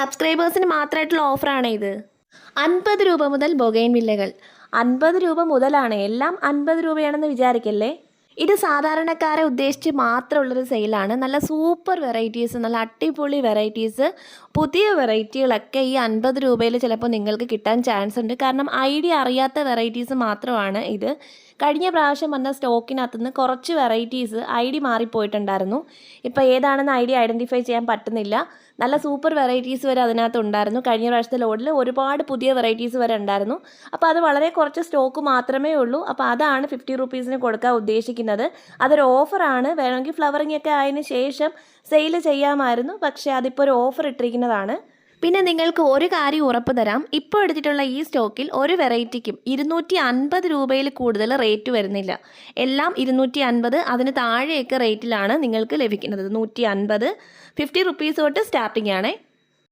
സബ്സ്ക്രൈബേഴ്സിന് മാത്രമായിട്ടുള്ള ഓഫറാണ് ഇത്. 50 രൂപ മുതൽ ബൊഗൈൻ വില്ലകൾ. 50 രൂപ മുതലാണ്, എല്ലാം 50 രൂപയാണെന്ന് വിചാരിക്കല്ലേ. ഇത് സാധാരണക്കാരെ ഉദ്ദേശിച്ച് മാത്രമുള്ളൊരു സെയിലാണ്. നല്ല സൂപ്പർ വെറൈറ്റീസ്, നല്ല അടിപൊളി വെറൈറ്റീസ്, പുതിയ വെറൈറ്റികളൊക്കെ ഈ 50 രൂപയിൽ ചിലപ്പോൾ നിങ്ങൾക്ക് കിട്ടാൻ ചാൻസ് ഉണ്ട്. കാരണം ഐഡിയ അറിയാത്ത വെറൈറ്റീസ് മാത്രമാണ് ഇത്. കഴിഞ്ഞ പ്രാവശ്യം വന്ന സ്റ്റോക്കിനകത്ത് നിന്ന് കുറച്ച് വെറൈറ്റീസ് ഐഡി മാറിപ്പോയിട്ടുണ്ടായിരുന്നു. ഇപ്പോൾ ഏതാണെന്ന് ഐഡിയ ഐഡൻറ്റിഫൈ ചെയ്യാൻ പറ്റുന്നില്ല. നല്ല സൂപ്പർ വെറൈറ്റീസ് വരെ അതിനകത്ത് ഉണ്ടായിരുന്നു. കഴിഞ്ഞ പ്രാവശ്യത്തെ ലോഡിൽ ഒരുപാട് പുതിയ വെറൈറ്റീസ് വരെ ഉണ്ടായിരുന്നു. അപ്പോൾ അത് വളരെ കുറച്ച് സ്റ്റോക്ക് മാത്രമേ ഉള്ളൂ. അപ്പോൾ അതാണ് 50 റുപ്പീസിന് കൊടുക്കാൻ ഉദ്ദേശിക്കുന്നത്. അതൊരു ഓഫറാണ്. വേണമെങ്കിൽ ഫ്ലവറിംഗ് ഒക്കെ ആയതിനു ശേഷം സെയിൽ ചെയ്യാമായിരുന്നു, പക്ഷേ അതിപ്പോൾ ഒരു ഓഫർ ഇട്ടിരിക്കുന്നതാണ്. പിന്നെ നിങ്ങൾക്ക് ഒരു കാര്യം ഉറപ്പ് തരാം, ഇപ്പോൾ എടുത്തിട്ടുള്ള ഈ സ്റ്റോക്കിൽ ഒരു വെറൈറ്റിക്കും 250 രൂപയിൽ കൂടുതൽ റേറ്റ് വരുന്നില്ല. എല്ലാം 250, അതിന് താഴെയൊക്കെ റേറ്റിലാണ് നിങ്ങൾക്ക് ലഭിക്കുന്നത്. 150, 50 റുപ്പീസ് തൊട്ട് സ്റ്റാർട്ടിംഗ് ആണേ.